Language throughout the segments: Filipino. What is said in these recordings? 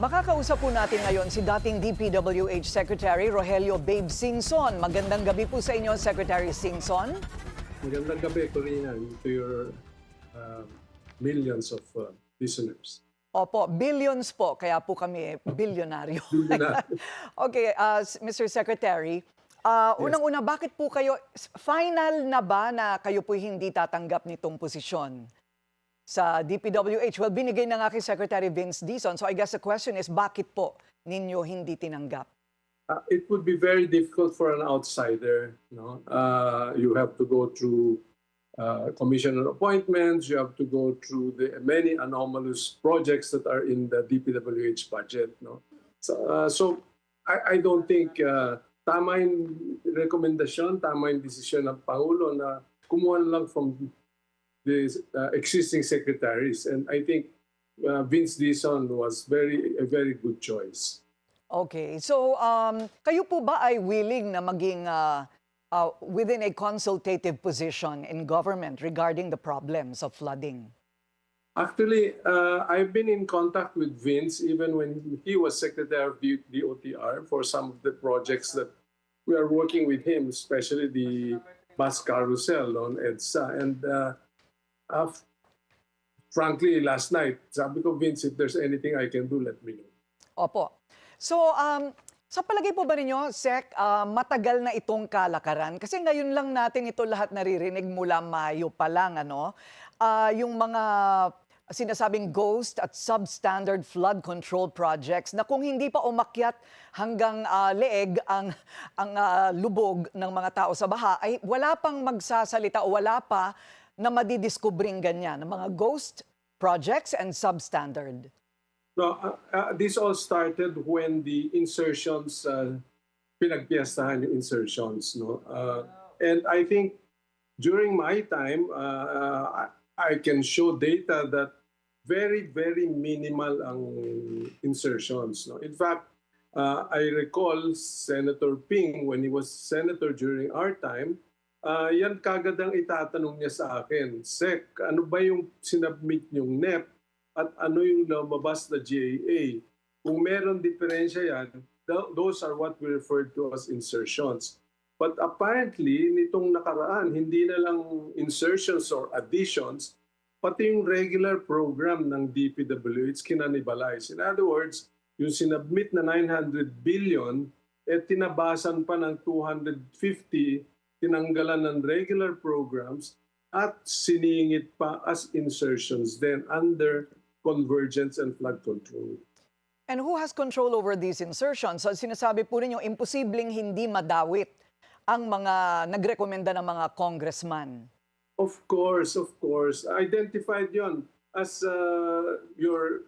Makakausap po natin ngayon si dating DPWH Secretary Rogelio Babe Singson. Magandang gabi po sa inyo, Secretary Singson. Magandang gabi, Corina, to your millions of listeners. Opo, billions po, kaya po kami bilyonaryo. Bilyonaryo. Okay, Mr. Secretary, unang-una, bakit po kayo, final na ba na kayo po hindi tatanggap nitong posisyon sa DPWH? Well, binigay na nga kay Secretary Vince Dizon, so I guess the question is, bakit po ninyo hindi tinanggap? It would be very difficult for an outsider. No? You have to go through commissioner appointments. You have to go through the many anomalous projects that are in the DPWH budget. No? So I don't think tama yung rekomendasyon, tama yung desisyon ng Pangulo na kumuha lang from the existing secretaries. And I think Vince Dizon was a very good choice. Okay, so kayo po ba ay willing na maging within a consultative position in government regarding the problems of flooding? Actually, I've been in contact with Vince even when he was Secretary of DOTR for some of the projects that we are working with him, especially the bus carousel on EDSA. And frankly, last night, sabi ko, Vince, if there's anything I can do, let me know. Opo. So, sa palagay po ba ninyo, Sec, matagal na itong kalakaran? Kasi ngayon lang natin ito lahat naririnig mula Mayo pa lang, ano? Yung mga sinasabing ghost at substandard flood control projects na kung hindi pa umakyat hanggang leeg ang lubog ng mga tao sa baha, ay wala pang magsasalita o wala pa na madidiskubring ganyan, mga ghost projects and substandard. No, this all started when the insertions, pinagpiestahan yung insertions. No? And I think during my time, I can show data that very, very minimal ang insertions. No? In fact, I recall Senator Ping, when he was senator during our time, yan kagad ang itatanong niya sa akin, Sec, ano ba yung sinubmit yung NEP? At ano yung lumabas na GAA. Kung meron diferensya yan, those are what we refer to as insertions. But apparently, nitong nakaraan, hindi na lang insertions or additions, pati yung regular program ng DPWH kinanibalize. In other words, yung sinubmit na 900 billion, tinabasan pa ng 250, tinanggalan ng regular programs, at siningit pa as insertions then under convergence and flood control. And who has control over these insertions? So, sinasabi po ninyo, imposibleng hindi madawit ang mga nagrekomenda ng mga congressman. Of course. Identified yon. As your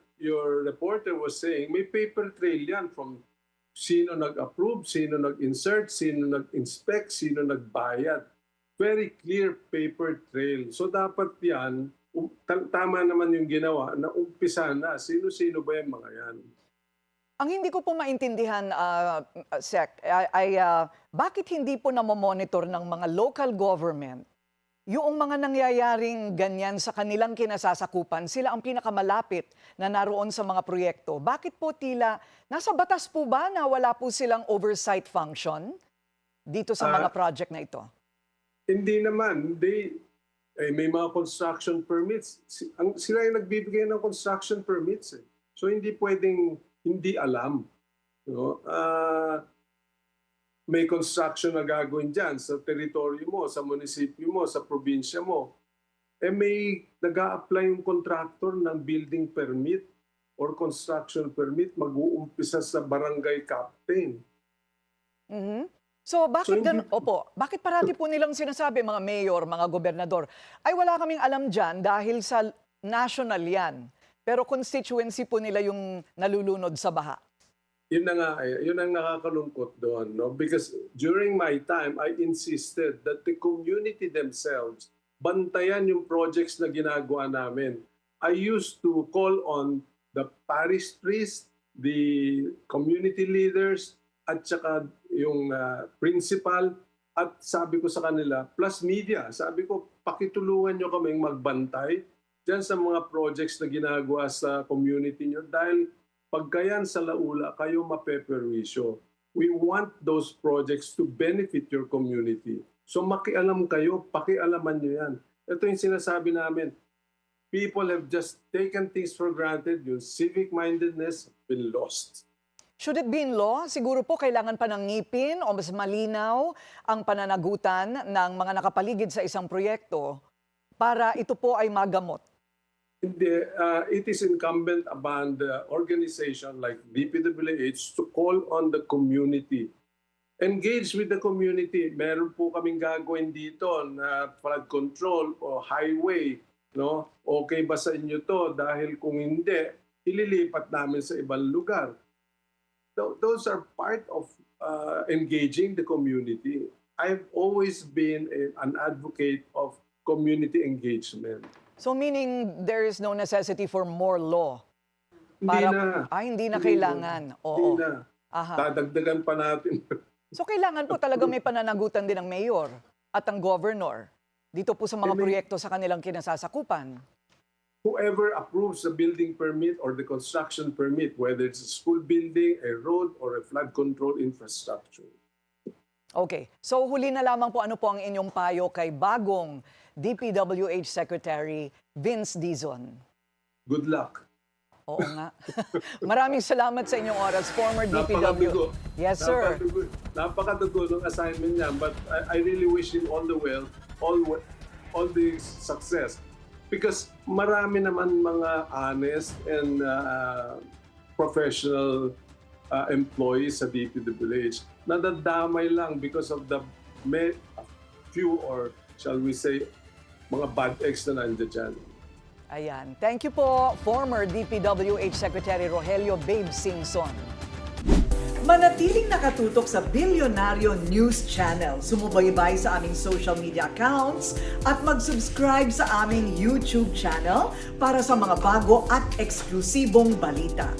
reporter was saying, may paper trail yan from sino nag-approve, sino nag-insert, sino nag-inspect, sino nagbayad. Very clear paper trail. So dapat yan, tama naman yung ginawa na umpisa na. Sino-sino ba yung mga yan? Ang hindi ko po maintindihan, Sec, ay bakit hindi po namomonitor ng mga local government yung mga nangyayaring ganyan sa kanilang kinasasakupan? Sila ang pinakamalapit na naroon sa mga proyekto. Bakit po tila, nasa batas po ba na wala po silang oversight function dito sa mga project na ito? Hindi naman. May mga construction permits. Sila yung nagbibigay ng construction permits. So hindi pwedeng hindi alam. No? May construction na gagawin dyan sa teritoryo mo, sa munisipyo mo, sa probinsya mo. May nag-a-apply yung contractor ng building permit or construction permit, mag-uumpisa sa barangay captain. Mm-hmm. So bakit bakit parati po nilang sinasabi, mga mayor, mga gobernador, ay wala kaming alam dyan dahil sa national yan, pero constituency po nila yung nalulunod sa baha? Yun na nga, yun ang nakakalungkot doon. No? Because during my time, I insisted that the community themselves bantayan yung projects na ginagawa namin. I used to call on the parish priest, the community leaders, at saka yung principal, at sabi ko sa kanila, plus media, sabi ko, pakitulungan nyo kaming magbantay dyan sa mga projects na ginagawa sa community nyo dahil pagka yan sa laula, kayo mapeperwisyo. We want those projects to benefit your community. So makialam kayo, pakialaman nyo yan. Ito yung sinasabi namin. People have just taken things for granted. Yung civic-mindedness been lost. Should it be in law? Siguro po kailangan pa ng ngipin o mas malinaw ang pananagutan ng mga nakapaligid sa isang proyekto para ito po ay magamot. It is incumbent upon the organization like DPWH to call on the community. Engage with the community. Meron po kaming gagawin dito na flood control o highway. No? Okay ba sa inyo to? Dahil kung hindi, ililipat namin sa ibang lugar. Those are part of engaging the community. I've always been an advocate of community engagement. So meaning there is no necessity for more law? Hindi na kailangan. Oo. Hindi na. Aha. Dadagdagan pa natin. So kailangan po talaga may pananagutan din ng mayor at ang governor dito po sa mga proyekto sa kanilang kinasasakupan. Whoever approves the building permit or the construction permit, whether it's a school building, a road, or a flood control infrastructure. Okay. So huli na lamang po, ano po ang inyong payo kay bagong DPWH Secretary Vince Dizon? Good luck. Oo nga. Maraming salamat sa inyong oras, former DPW. Napakadugo. Yes, sir. Napakadugo ng assignment niya, but I really wish him all the well, all the success. Because marami naman mga honest and professional employees sa DPWH na nadadamay lang because of the few, or shall we say, mga bad eggs na nandiyan dyan. Ayan. Thank you po, former DPWH Secretary Rogelio Babe Singson. Manatiling nakatutok sa Bilyonaryo News Channel. Sumubaybay sa aming social media accounts at mag-subscribe sa aming YouTube channel para sa mga bago at eksklusibong balita.